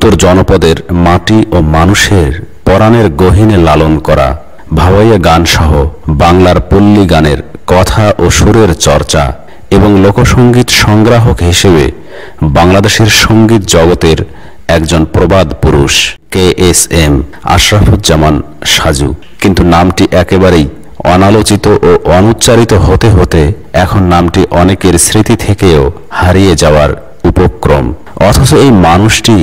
উত্তর জনপদের মাটি ও মানুষের পরাণের গহীনে লালন করা ভাওয়াইয়া গান সহ বাংলার পল্লী গানের কথা ও সুরের চর্চা এবং লোকসঙ্গীত সংগ্রাহক হিসেবে বাংলাদেশের সঙ্গীত জগতের একজন প্রবাদ পুরুষ KSM আশরাফুজ্জামান সাজু। কিন্তু নামটি একেবারেই অনালোচিত ও অনুচ্চারিত হতে হতে এখন নামটি অনেকের স্মৃতি থেকেও হারিয়ে যাওয়ার উপক্রম। অথচ এই মানুষটি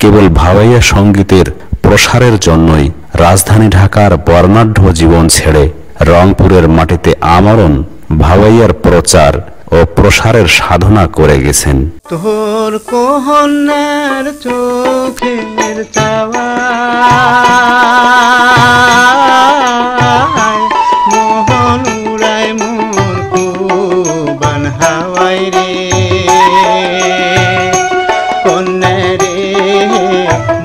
কেবল ভাওয়াইয়া সঙ্গীতের প্রসারের জন্যই রাজধানী ঢাকার বর্ণাঢ্য জীবন ছেড়ে রংপুরের মাটিতে আমরণ ভাওয়াইয়ার প্রচার ও প্রসারের সাধনা করে গেছেন। তোর কোহনার চোখের চাওয়া মোহন উড়ায় মোর কুবান হাওয়াই রে কন্যা রে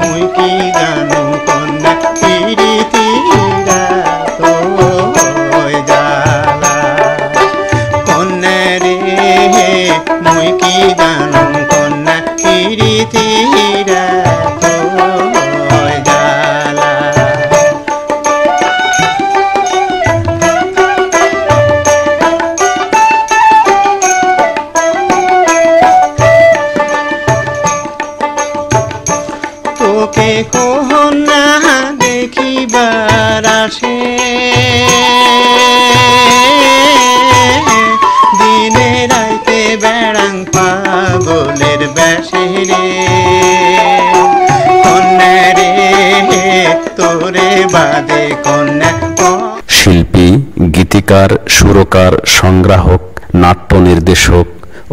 মুই কি জানো কন্যা পিরিতিরা তো জালা কন্যা রে মুই কি জানো কন্যা পিরিতিরা তো জালা তোকে কোহনা দেখিবার আসে দিনে রাইতে বেড়াং পাগলের বেশে রে কন্যা রে তোরে বাদে কন্যা। শিল্পী, গীতিকার, সুরকার, সংগ্রাহক, নাট্য নির্দেশক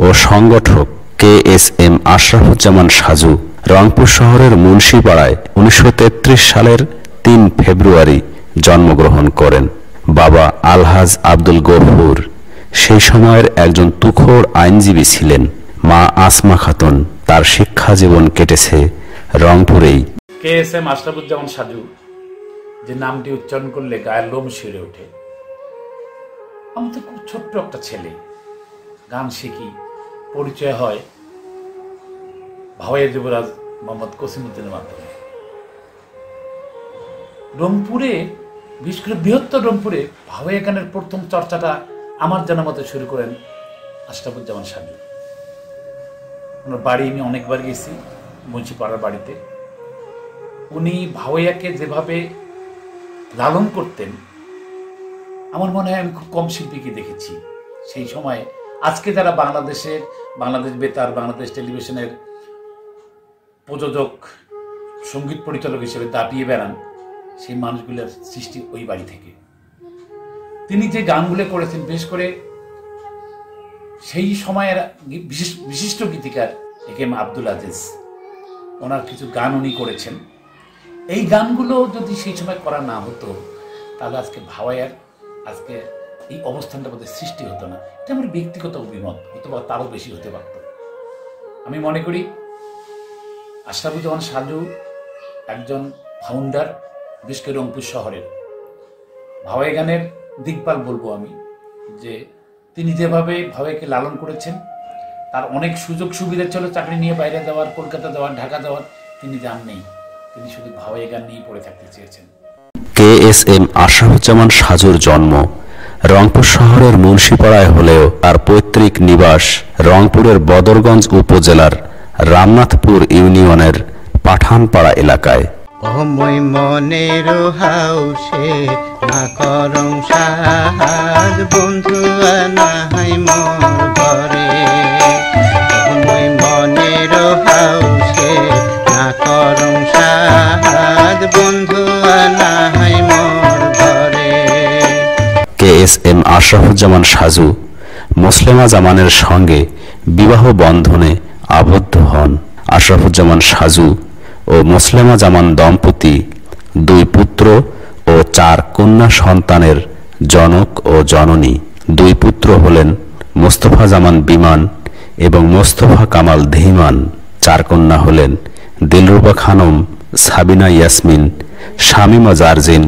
ও সংগঠক KSM আশরাফুজ্জামান সাজু রংপুর শহরের মুন্সিপাড়ায় 1933 সালের 3 ফেব্রুয়ারি জন্মগ্রহণ করেন। বাবা আলহাজ আব্দুল গফুর সেই সময়ের একজন তুখোড় আইনজীবী ছিলেন। মা আসমা খাতুন। তার শিক্ষা জীবন কেটেছে রংপুরেই। KSM আশরাফুজ্জামান সাজু যে নামটি উচ্চারণ করলে গায়ের লোম শিউরে ওঠে। আমি তো খুব ছোট্ট একটা ছেলে, গান শিখি, পরিচয় হয় ভাওয়াইয়া যুবরাজ মোহাম্মদ কসিমউদ্দিনের মাধ্যমে। রংপুরে, বিশেষ করে বৃহত্তর রংপুরে ভাওয়াইয়া গানের প্রথম চর্চাটা আমার জানা মতে শুরু করেন আশরাফুজ্জামান সাজু। ওনার বাড়ি আমি অনেকবার গেছি, মুন্সিপাড়ার বাড়িতে। উনি ভাওয়াইয়াকে যেভাবে লালন করতেন, আমার মনে হয় আমি খুব কম শিল্পীকে দেখেছি সেই সময়ে। আজকে যারা বাংলাদেশ বেতার, বাংলাদেশ টেলিভিশনের প্রযোজক, সঙ্গীত পরিচালক হিসেবে দাপিয়ে বেড়ান, সেই মানুষগুলোর সৃষ্টি ওই বাড়ি থেকে। তিনি যে গানগুলো করেছেন, বিশেষ করে সেই সময়ের বিশিষ্ট গীতিকার KM আব্দুল আজিজ, ওনার কিছু গান উনি করেছেন। এই গানগুলো যদি সেই সময় করা না হতো, তাহলে আজকে ভাওয়াইয়ার আজকে এই অবস্থানটা বোধহয় সৃষ্টি হতো না। এটা আমার ব্যক্তিগত অভিমত, হয়তো বা তারও বেশি হতে পারত। আমি মনে করি আশরাফুজ্জামান সাজু একজন ফাউন্ডার, বিশেষ করে রংপুর শহরের ভাওয়াই গানের দিকপাল বলবো আমি। যে তিনি যেভাবে ভাওয়াইকে লালন করেছেন, তার অনেক সুযোগ সুবিধা ছিল চাকরি নিয়ে বাইরে যাওয়ার, কলকাতা যাওয়ার, ঢাকা যাওয়ার, তিনি যান নেই। তিনি শুধু ভাওয়াই গান নিয়ে পড়ে থাকতে চেয়েছেন। KSM আশরাফুজ্জামান সাজুর জন্ম রংপুর শহরের মুন্সিপাড়ায় হলেও তার পৈতৃক নিবাস রংপুরের বদরগঞ্জ উপজেলার রামনাথপুর ইউনিয়নের পাঠানপাড়া এলাকায়। অময় মনের হাউসে না করং সাজ বন্ধু নাই মোর ঘরে। অময় মনের হাউসে না করং সাজ বন্ধু নাই মোর ঘরে। KSM আশরাফুজ্জামান সাজু মুসলেমা জামানের সঙ্গে বিবাহ বন্ধনে আবদ্ধ হন। আশরাফুজ্জামান সাজু ও মুসলেমা জামান দম্পতি 2 পুত্র ও 4 কন্যা সন্তানের জনক ও জননী। 2 পুত্র হলেন মোস্তফা জামান বিমান এবং মোস্তফা কামাল ধীমান। 4 কন্যা হলেন দিলরুবা খানম, সাবিনা ইয়াসমিন, শামিমা জারজিন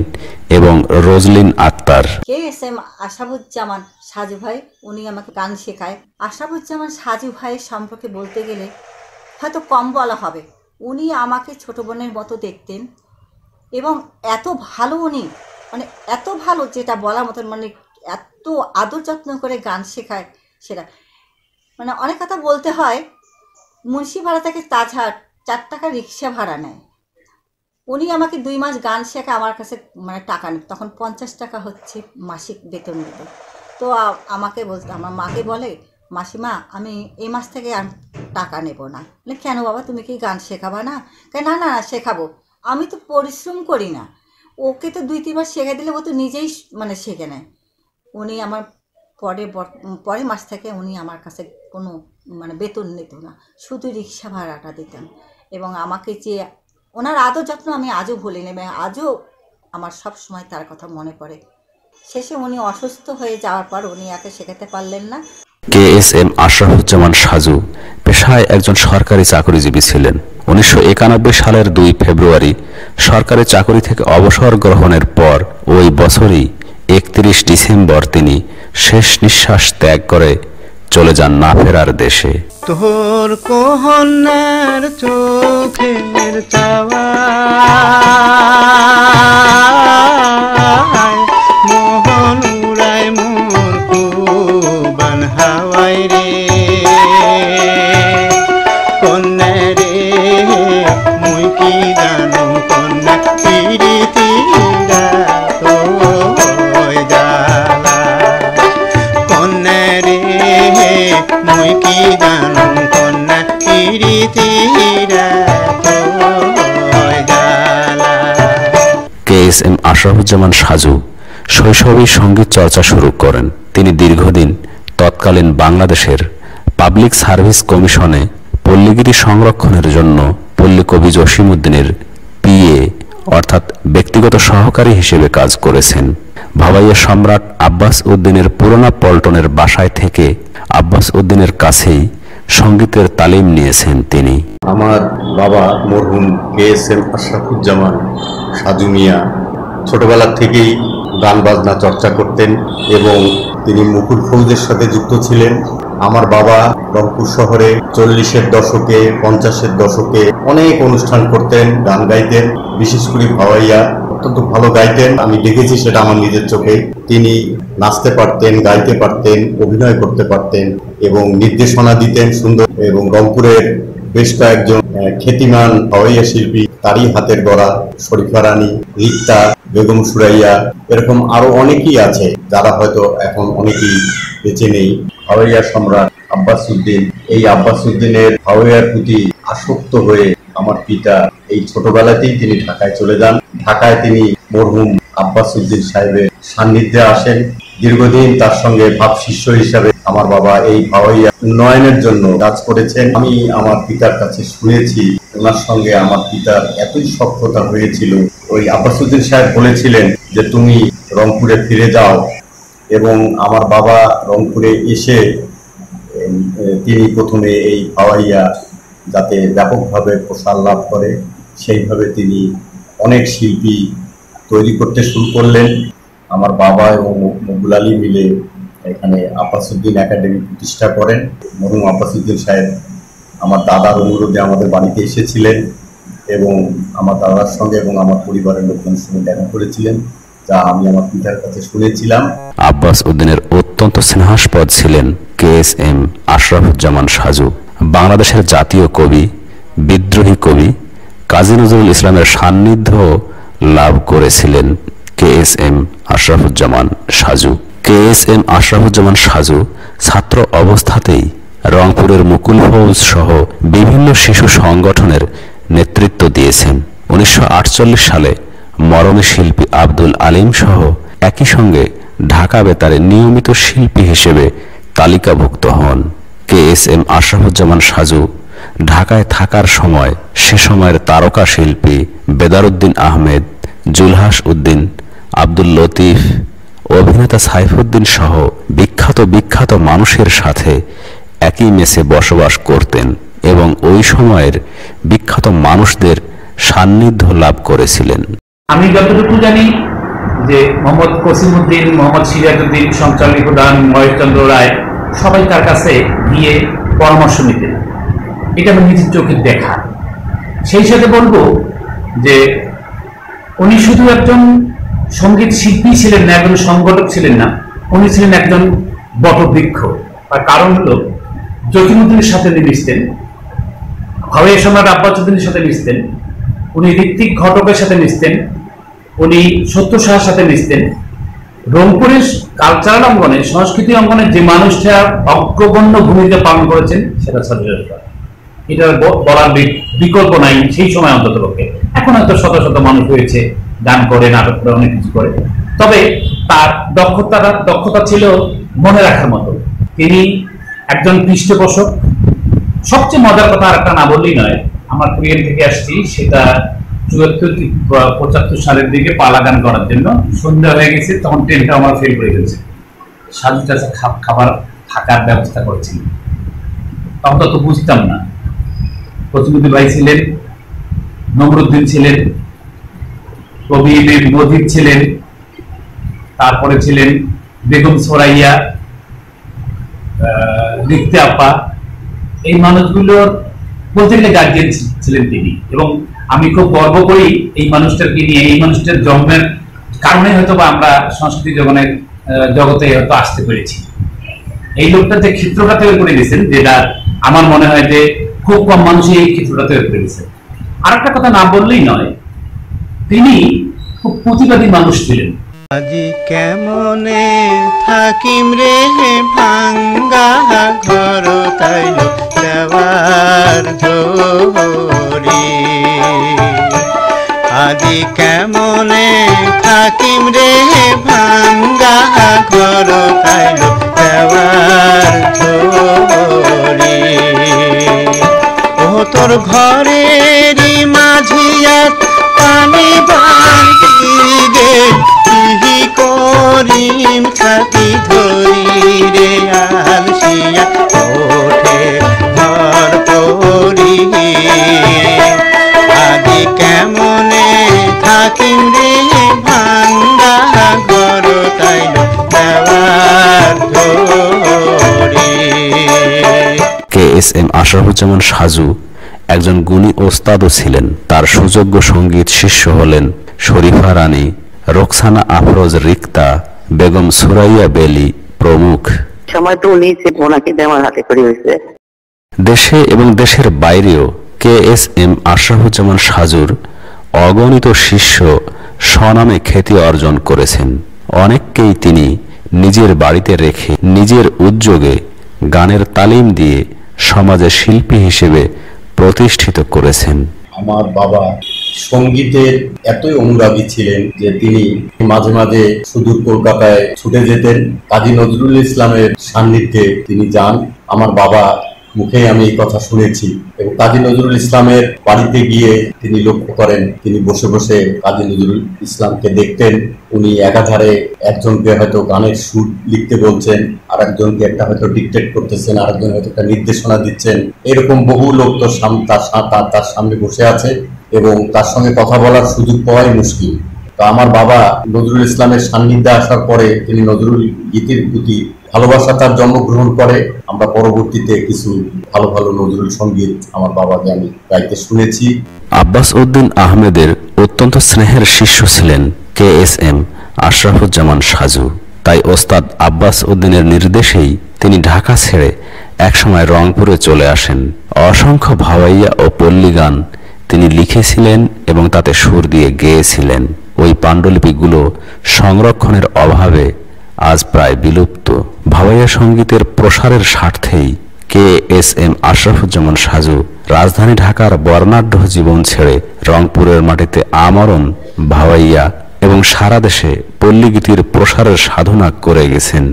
এবং রোজলিন আক্তার। KSM আশরাফুজ্জামান সাজু ভাই উনি আমাকে গান শেখায়। আশরাফুজ্জামান সাজু ভাইয়ের সম্পর্কে বলতে গেলে হয়তো কম বলা হবে, উনি আমাকে ছোট বোনের মতো দেখতেন এবং এত ভালো উনি, মানে এত ভালো যেটা বলার মতন, মানে এত আদর যত্ন করে গান শেখায় সেটা মানে অনেক কথা বলতে হয়। মুন্সিপাড়া থেকে তাজহাট 4 টাকা রিক্সা ভাড়া নেয়। উনি আমাকে 2 মাস গান শেখা, আমার কাছে মানে টাকা নেই, তখন 50 টাকা হচ্ছে মাসিক বেতন দিত। তো আমাকে বলতে, আমার মাকে বলে, মাসিমা আমি এই মাস থেকে আর টাকা নেব না। বলে কেন বাবা, তুমি কি গান শেখাবা না? না না শেখাবো, আমি তো পরিশ্রম করি না। ওকে তো 2-3 মাস শেখা দিলে ও তো নিজেই মানে শিখে নেয়। উনি আমার পরের মাস থেকে উনি আমার কাছে কোনো মানে বেতন নিত না, শুধু রিক্সা ভাড়াটা দিতেন। এবং আমাকে যে ওনার আদর যত্ন আমি আজও ভুলিনি, এবং আজও আমার সব সময় তার কথা মনে পড়ে। শেষে উনি অসুস্থ হয়ে যাওয়ার পর উনি একে শেখাতে পারলেন না। KSM আশরাফুজ্জামান সাজু পেশায় একজন সরকারি চাকরিজীবী ছিলেন। 1991 সালের 2 ফেব্রুয়ারি সরকারি চাকরি থেকে অবসর গ্রহণের পর ওই বছরই 31 ডিসেম্বর তিনি শেষ নিঃশ্বাস ত্যাগ করে চলে যান না ফেরার দেশে। তোর কোহনার চোখের চাওয়া মোহন উড়ায় মোর কুবান হাওয়াই রে, কন্যা রে মুই কি জানো কন্যা পিরিতিরা তোয় জ্বালা, কন্যা রে মুই কি জানো কন্যা পিরিতিরা তোয় জ্বালা। KSM আশরাফুজ্জামান সাজু শৈশবেই সঙ্গীত চর্চা শুরু করেন। তিনি দীর্ঘদিন তৎকালীন বাংলাদেশের পাবলিক সার্ভিস কমিশনে পল্লীগীতি সংরক্ষণের জন্য পল্লী কবি জসিমউদ্দিনের PA অর্থাৎ ব্যক্তিগত সহকারী হিসেবে কাজ করেছেন। ভাওয়াইয়া সম্রাট আব্বাস উদ্দিনের পুরোনা পল্টনের বাসায় থেকে আব্বাস উদ্দিনের কাছেই সঙ্গীতের তালিম নিয়েছেন তিনি। আমার বাবা মরহুম KSM আশরাফুজ্জামান সাজু মিয়া ছোটবেলা থেকেই গান বাজনা চর্চা করতেন এবং তিনি মুকুল ফৌজের সাথে যুক্ত ছিলেন। আমার বাবা রংপুর শহরে 40-এর দশকে 50-এর দশকে অনেক অনুষ্ঠান করতেন, গান গাইতেন, বিশেষ করে ভাওয়াইয়া অত্যন্ত ভালো গাইতেন। আমি দেখেছি সেটা আমার নিজের চোখে। তিনি নাচতে পারতেন, গাইতে পারতেন, অভিনয় করতে পারতেন এবং নির্দেশনা দিতেন সুন্দর। এবং রংপুরের বেশ কয়েকজন খ্যাতিমান ভাওয়াইয়া শিল্পী, তারই হাতের গড়া শরীফা রানী, রিক্তা, বেগম সুরাইয়া, এরকম আরো অনেকেই আছে যারা হয়তো এখন অনেকেই বেঁচে নেই। ভাওয়াইয়া সম্রাট আব্বাস উদ্দিন, এই আব্বাস উদ্দিনের ভাওয়াইয়ার প্রতি আসক্ত হয়ে আমার পিতা এই ছোটবেলাতেই তিনি ঢাকায় চলে যান। ঢাকায় তিনি মরহুম আব্বাস উদ্দিন সাহেবের সান্নিধ্যে আসেন। দীর্ঘদিন তার সঙ্গে ভাব শিষ্য হিসাবে আমার বাবা এই ভাওয়াইয়া উন্নয়নের জন্য কাজ করেছেন। আমি আমার পিতার কাছে শুনেছি ওনার সঙ্গে আমার পিতার এতই সখ্যতা হয়েছিল, ওই আব্বাস উদ্দিন সাহেব বলেছিলেন যে তুমি রংপুরে ফিরে যাও। এবং আমার বাবা রংপুরে এসে তিনি প্রথমে এই ভাওয়াইয়া যাতে ব্যাপকভাবে প্রসার লাভ করে সেইভাবে তিনি অনেক শিল্পী তৈরি করতে শুরু করলেন। আমার বাবা এবং মকবুল আলী মিলে এখানে আব্বাস উদ্দিন একাডেমি প্রতিষ্ঠা করেন। মরহুম আব্বাস উদ্দিন সাহেব আমার দাদার অনুরোধে আমাদের বাড়িতে এসেছিলেন এবং আমার দাদার সঙ্গে এবং আমার পরিবারের লোকজনের সঙ্গে দেখা করেছিলেন, যা আমি আমার পিতার কাছে শুনেছিলাম। আব্বাস উদ্দিনের অত্যন্ত স্নেহাস্পদ ছিলেন KSM আশরাফুজ্জামান সাজু। বাংলাদেশের জাতীয় কবি, বিদ্রোহী কবি কাজী নজরুল ইসলামের সান্নিধ্য লাভ করেছিলেন KSM আশরাফুজ্জামান সাজু। KSM আশরাফুজ্জামান সাজু ছাত্র অবস্থাতেই রংপুরের মুকুল ফৌজ সহ বিভিন্ন শিশু সংগঠনের নেতৃত্ব দিয়েছেন। 1948 সালে মরমী শিল্পী আব্দুল আলিম সহ একই সঙ্গে ঢাকা বেতারে নিয়মিত শিল্পী হিসেবে তালিকাভুক্ত হন। KSM আশরাফুজ্জামান সাজু ঢাকায় থাকার সময় সে সময়ের তারকা শিল্পী বেদারউদ্দিন আহমেদ, জুলহাস উদ্দিন, আব্দুল লতিফ, অভিনেতা সাইফুদ্দিন সহ বিখ্যাত মানুষের সাথে একই মেসে বসবাস করতেন এবং ওই সময়ের বিখ্যাত মানুষদের সান্নিধ্য লাভ করেছিলেন। আমি যতটুকু জানি যে মোহাম্মদ কসিমউদ্দিন, মোহাম্মদ সিরাজউদ্দিন, সঞ্চালী প্রধান, মহেশচন্দ্র রায় সবাই তার কাছে গিয়ে পরামর্শ নিতেন। এটা আমি নিজের চোখে দেখা। সেই সাথে বলবো যে উনি শুধু একজন সঙ্গীত শিল্পী ছিলেন না, একজন সংগঠক ছিলেন না, উনি ছিলেন একজন বটবৃক্ষ। তার কারণ হলো জসিমউদ্দিনের সাথে মিশতেন, ভাওয়াইয়া সম্রাট আব্বাস উদ্দিনের সাথে মিশতেন, উনি ঋত্বিক ঘটকের সাথে মিশতেন, উনি সত্য সাহার সাথে মিশতেন। রংপুরের কালচারাল অঙ্গনে, সংস্কৃতি অঙ্গনে যে মানুষটা অগ্রগণ্য ভূমিকা পালন করেছেন সেটা সাজ্জাদ। এটার বলার বিকল্প নাই সেই সময় অন্তত পক্ষে। এখন হয়তো শত শত মানুষ হয়েছে, গান করে, নাটক করে, অনেক কিছু করে, তবে তার দক্ষতা ছিল মনে রাখার মতো। তিনি একজন পৃষ্ঠপোষক। সবচেয়ে মজার কথা আর একটা না বললেই নয়, আমার কুরিয়ান থেকে আসছি, সেটা 74-75 সালের দিকে পালা গান করার জন্য সন্ধ্যা হয়ে গেছে, তখন ট্রেনটা আমার ফেল করে গেছে। সাজু চাচা খাবার থাকার ব্যবস্থা করেছিল, তখন তো বুঝতাম না। প্রতিনিধি ভাই ছিলেন, নমরুদ্দিন ছিলেন, কবি মজিদ ছিলেন, তারপরে ছিলেন বেগম সোরাইয়া, রিক্তা আপা। এই মানুষগুলোর বলতে গেলে গার্জিয়ান ছিলেন তিনি, এবং আমি খুব গর্ব করি এই মানুষটাকে নিয়ে। এই মানুষটার জন্মের কারণে হয়তো বা আমরা সংস্কৃতি জগতে হয়তো আসতে পেরেছি। এই লোকটা যে ক্ষেত্রটা তৈরি করে দিয়েছেন, যেটা আমার মনে হয় যে খুব কম মানুষই এই ক্ষেত্রটা তৈরি করে দিয়েছেন। আর একটা কথা না বললেই নয়, তিনি খুব প্রতিবাদী মানুষ ছিলেন। আজি কেমনে থাকিম রে ভাঙ্গা ঘর তাইল দেওয়ার ধরি, আজি কেমনে থাকিম রে ভাঙ্গা ঘর তাইল দেওয়ার ধরি, ও তোর ঘরেরই মাঝিয়াত পানি বাঁধি গে, কি করিম ছাতি ধরি রে আলসিয়া ওঠে ঘর পরি, আদি কেমনে থাকিম রে ভাঙ্গা ঘর তাইল দেওয়ার ধরি। KSM আশরাফুজ্জামান সাজু একজন গুণী ওস্তাদও ছিলেন। তার সুযোগ্য সঙ্গীত শিষ্য হলেন শরীফা রানী, রোকসানা আফরোজ রিক্তা, বেগম সুরাইয়া বেলি প্রমুখ। সময় তো উনি ওনাকে আমার হাতে করে হয়েছে। দেশে এবং দেশের বাইরেও KSM আশরাফুজ্জামান সাজুর অগণিত শিষ্য স্বনামে খ্যাতি অর্জন করেছেন। অনেককেই তিনি নিজের বাড়িতে রেখে নিজের উদ্যোগে গানের তালিম দিয়ে সমাজে শিল্পী হিসেবে প্রতিষ্ঠিত করেছেন। আমার বাবা সঙ্গীতের এতই অনুরাগী ছিলেন যে তিনি মাঝে মাঝে সুদূর কলকাতায় ছুটে যেতেন, কাজী নজরুল ইসলামের সান্নিধ্যে তিনি যান। আমার বাবা মুখে আমি এই কথা শুনেছি, এবং কাজী নজরুল ইসলামের বাড়িতে গিয়ে তিনি লক্ষ্য করেন তিনি বসে বসে কাজী নজরুল ইসলামকে দেখতেন। উনি একাধারে একজনকে হয়তো গানের সুর লিখতে বলছেন, আর একজনকে একটা হয়তো ডিকটেট করতেছেন, আর একজন হয়তো একটা নির্দেশনা দিচ্ছেন। এরকম বহু লোক তো তার সামনে বসে আছে এবং তার সঙ্গে কথা বলার সুযোগ পাওয়াই মুশকিল। তো আমার বাবা নজরুল ইসলামের সান্নিধ্যে আসার পরে তিনি নজরুল গীতির প্রতি ভালোবাসা তার জন্মগ্রহণ করে। আমরা পরবর্তীতে কিছু ভালো ভালো নজরুল সঙ্গীত আমার বাবাকে আমি গাইতে শুনেছি। আব্বাস উদ্দিন আহমেদের অত্যন্ত স্নেহের শিষ্য ছিলেন KSM আশরাফুজ্জামান সাজু। তাই ওস্তাদ আব্বাস উদ্দিনের নির্দেশেই তিনি ঢাকা ছেড়ে একসময় রংপুরে চলে আসেন। অসংখ্য ভাওয়াইয়া ও পল্লী গান তিনি লিখেছিলেন এবং তাতে সুর দিয়ে গেয়েছিলেন। ওই পাণ্ডুলিপিগুলো সংরক্ষণের অভাবে আজ প্রায় বিলুপ্ত। ভাওয়াইয়া সঙ্গীতের প্রসারের স্বার্থেই KSM আশরাফুজ্জামান সাজু রাজধানী ঢাকার বর্ণাঢ্য জীবন ছেড়ে রংপুরের মাটিতে আমরণ ভাওয়াইয়া এবং সারা দেশে পল্লীগীতির প্রসারের সাধনা করে গেছেন।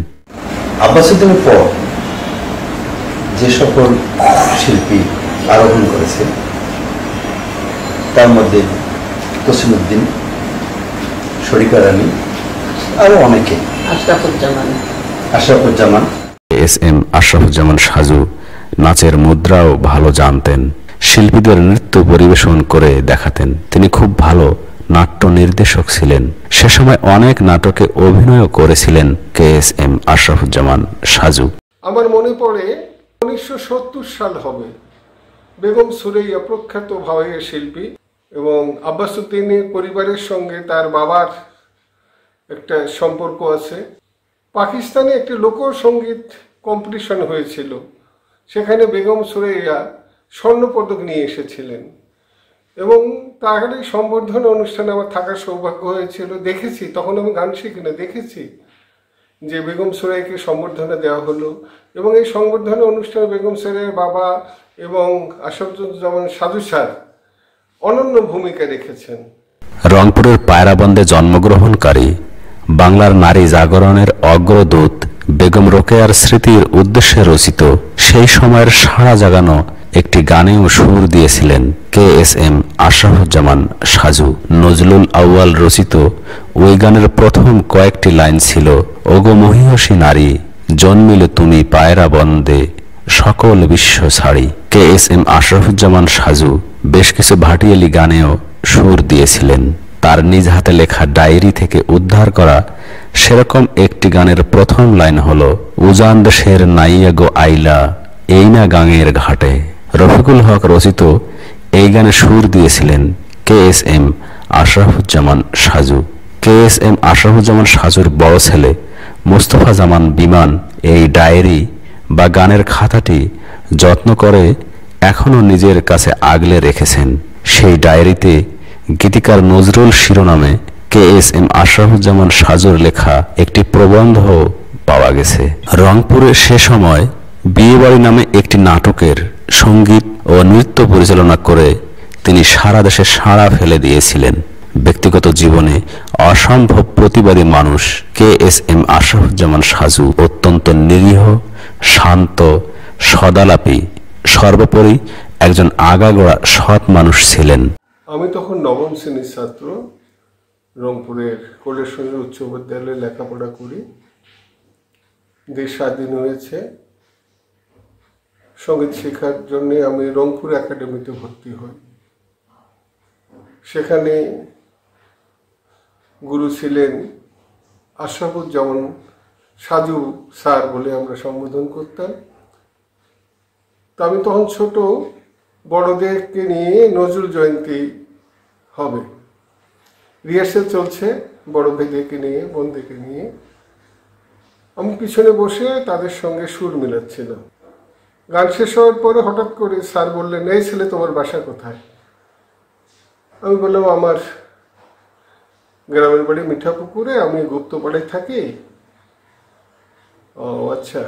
আব্বাস উদ্দিনের পর যে সকল শিল্পী আরোহণ করেছেন তার মধ্যে জসিমউদ্দিন, শরীফা রানী, আরো অনেকে, আশরাফুজ্জামান। KSM আশরাফুজ্জামান সাজু নাচের মুদ্রাও ভালো জানতেন। শিল্পীদের নৃত্য পরিবেশন করে দেখাতেন। তিনি খুব ভালো নাট্য নির্দেশক ছিলেন। সে সময় অনেক নাটকে অভিনয় করেছিলেন KSM আশরাফুজ্জামান সাজু। আমার মনে পড়ে 1970 সাল হবে, বেগম সুরাইয়া প্রখ্যাত ভাওয়াইয়া শিল্পী এবং আব্বাসউদ্দিনের পরিবারের সঙ্গে তার বাবার একটা সম্পর্ক আছে। পাকিস্তানে একটি লোকসঙ্গীত কম্পিটিশন হয়েছিল, সেখানে বেগম সুরাইয়া স্বর্ণপদক নিয়ে এসেছিলেন এবং তার এই সম্বর্ধনা অনুষ্ঠানে আমার থাকার সৌভাগ্য হয়েছিল। দেখেছি, তখন আমি গান শিখি না, দেখেছি যে বেগম সুরাইয়াকে সম্বর্ধনা দেওয়া হলো এবং এই সম্বর্ধনা অনুষ্ঠানে বেগম সুরাইয়ার বাবা এবং আসাদুজ্জামান সাজু স্যার অনন্য ভূমিকা রেখেছেন। রংপুরের পায়রাবন্দে জন্মগ্রহণকারী বাংলার নারী জাগরণের অগ্রদূত বেগম রোকেয়ার স্মৃতির উদ্দেশ্যে রচিত সেই সময়ের সাড়া জাগানো একটি গানেও সুর দিয়েছিলেন KSM আশরাফুজ্জামান সাজু। নজরুল আউয়াল রচিত ওই গানের প্রথম কয়েকটি লাইন ছিল, ওগো মহিয়সী নারী জন্মিলে তুমি পায়রাবন্দে সকল বিশ্ব ছাড়ি। KSM আশরাফুজ্জামান সাজু বেশ কিছু ভাটিয়ালি গানেও সুর দিয়েছিলেন। তার নিজ হাতে লেখা ডায়েরি থেকে উদ্ধার করা সেরকম একটি গানের প্রথম লাইন হলো, উজান দেশের নাইয়া গো আইলা এই না গাঙের ঘাটে। রফিকুল হক রচিত এই গানে সুর দিয়েছিলেন KSM আশরাফুজ্জামান সাজু। KSM আশরাফুজ্জামান সাজুর বড় ছেলে মোস্তফা জামান বিমান এই ডায়েরি বা গানের খাতাটি যত্ন করে এখনো নিজের কাছে আগলে রেখেছেন। সেই ডায়েরিতে গীতিকার নজরুল শিরোনামে KSM আশরাফুজ্জামান সাজুর লেখা একটি প্রবন্ধ পাওয়া গেছে। রংপুরে সে সময় বিয়েবাড়ি নামে একটি নাটকের সঙ্গীত ও নৃত্য পরিচালনা করে তিনি সারা দেশে সাড়া ফেলে দিয়েছিলেন। ব্যক্তিগত জীবনে অসম্ভব প্রতিবাদী মানুষ KSM আশরাফুজ্জামান সাজু অত্যন্ত নিরীহ, শান্ত, সদালাপী, সর্বোপরি একজন আগাগোড়া সৎ মানুষ ছিলেন। আমি তখন নবম শ্রেণীর ছাত্র, রংপুরের কলেশ্বরী উচ্চ বিদ্যালয়ে লেখাপড়া করি। দেশ স্বাধীন হয়েছে, সঙ্গীত শেখার জন্য আমি রংপুর একাডেমিতে ভর্তি হই। সেখানে গুরু ছিলেন আশরাফুজ্জামান সাজু স্যার বলে আমরা সম্বোধন করতাম। তা আমি তখন ছোট, বড়দেরকে নিয়ে নজরুল জয়ন্তী হবে, রিহার্সেল চলছে, বড় ভাইদেরকে নিয়ে, বোনদেরকে নিয়ে। আমি পিছনে বসে তাদের সঙ্গে সুর মিলাচ্ছিলাম। গান শেষ হওয়ার পরে হঠাৎ করে স্যার বললেন, এই ছেলে তোমার বাসা কোথায়? আমি বললাম, আমার গ্রামের বাড়ি মিঠাপুকুরে, আমি গুপ্তপাড়ায় থাকি। ও আচ্ছা।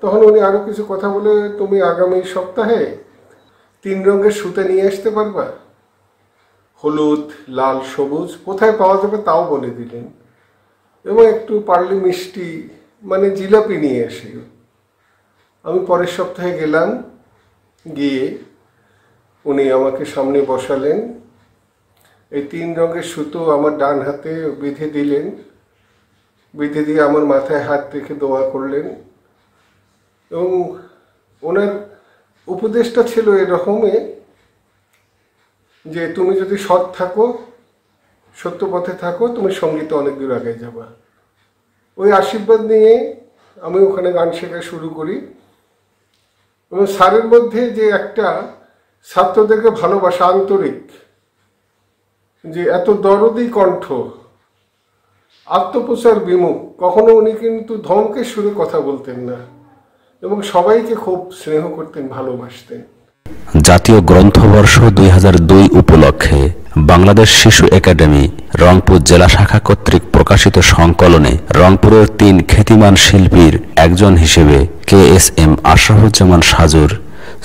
তখন উনি আরো কিছু কথা বলে, তুমি আগামী সপ্তাহে 3 রঙের সুতা নিয়ে আসতে পারবা, হলুদ, লাল, সবুজ, কোথায় পাওয়া যাবে তাও বলে দিলেন এবং একটু পারলে মিষ্টি মানে জিলাপি নিয়ে এসে। আমি পরের সপ্তাহে গেলাম, গিয়ে উনি আমাকে সামনে বসালেন, এই 3 রঙের সুতো আমার ডান হাতে বেঁধে দিলেন, বেঁধে দিয়ে আমার মাথায় হাত রেখে দোয়া করলেন এবং ওনার উপদেশটা ছিল এরকমই যে তুমি যদি সৎ থাকো, সত্য পথে থাকো, তুমি সঙ্গীতে অনেক দূর আগে যাবা। ওই আশীর্বাদ নিয়ে আমি ওখানে গান শেখা শুরু করি এবং স্যারের মধ্যে যে একটা ছাত্রদেরকে ভালোবাসা, আন্তরিক, যে এত দরদি কণ্ঠ, আত্মপ্রচার বিমুখ, কখনো উনি কিন্তু ধমকে সুরে কথা বলতেন না এবং সবাইকে খুব স্নেহ করতেন, ভালোবাসতেন। জাতীয় গ্রন্থবর্ষ 2002 উপলক্ষে বাংলাদেশ শিশু একাডেমি রংপুর জেলা শাখা কর্তৃক প্রকাশিত সংকলনে রংপুরের 3 খ্যাতিমান শিল্পীর একজন হিসেবে KSM আশরাফুজ্জামান সাজুর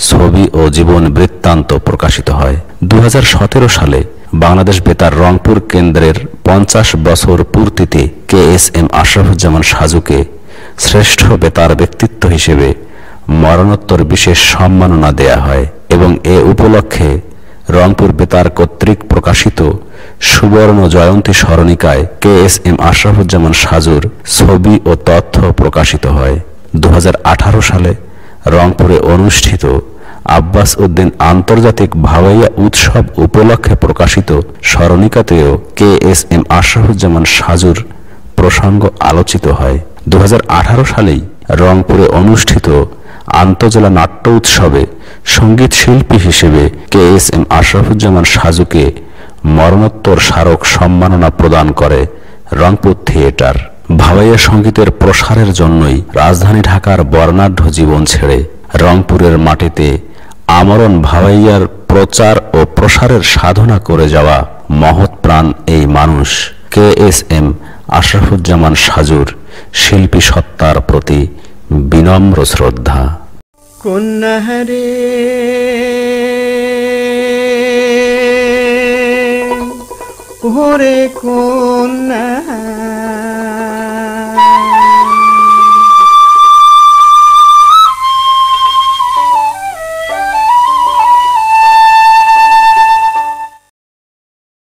ছবি ও জীবন বৃত্তান্ত প্রকাশিত হয়। 2017 সালে বাংলাদেশ বেতার রংপুর কেন্দ্রের 50 বছর পূর্তিতে KSM আশরাফুজ্জামান সাজুকে শ্রেষ্ঠ বেতার ব্যক্তিত্ব হিসেবে মরণোত্তর বিশেষ সম্মাননা দেয়া হয় এবং এ উপলক্ষে রংপুর বেতার কর্তৃক প্রকাশিত সুবর্ণ জয়ন্তী স্মরণিকায় KSM আশরাফুজ্জামান সাজুর ছবি ও তথ্য প্রকাশিত হয়। 2018 সালে রংপুরে অনুষ্ঠিত আব্বাস উদ্দিন আন্তর্জাতিক ভাওয়াইয়া উৎসব উপলক্ষে প্রকাশিত স্মরণিকাতেও KSM আশরাফুজ্জামান সাজুর প্রসঙ্গ আলোচিত হয়। 2018 সালেই রংপুরে অনুষ্ঠিত আন্তজেলা নাট্য উৎসবে সঙ্গীত শিল্পী হিসেবে KSM আশরাফুজ্জামান সাজুকে মরণোত্তর স্মারক সম্মাননা প্রদান করে রংপুর থিয়েটার। ভাওয়াইয়া সঙ্গীতের প্রসারের জন্যই রাজধানী ঢাকার বর্ণাঢ্য জীবন ছেড়ে রংপুরের মাটিতে আমরণ ভাওয়াইয়ার প্রচার ও প্রসারের সাধনা করে যাওয়া মহৎ প্রাণ এই মানুষ KSM আশরাফুজ্জামান সাজুর শিল্পী সত্তার প্রতি বিনম্র শ্রদ্ধা। কন্যাহারে ওরে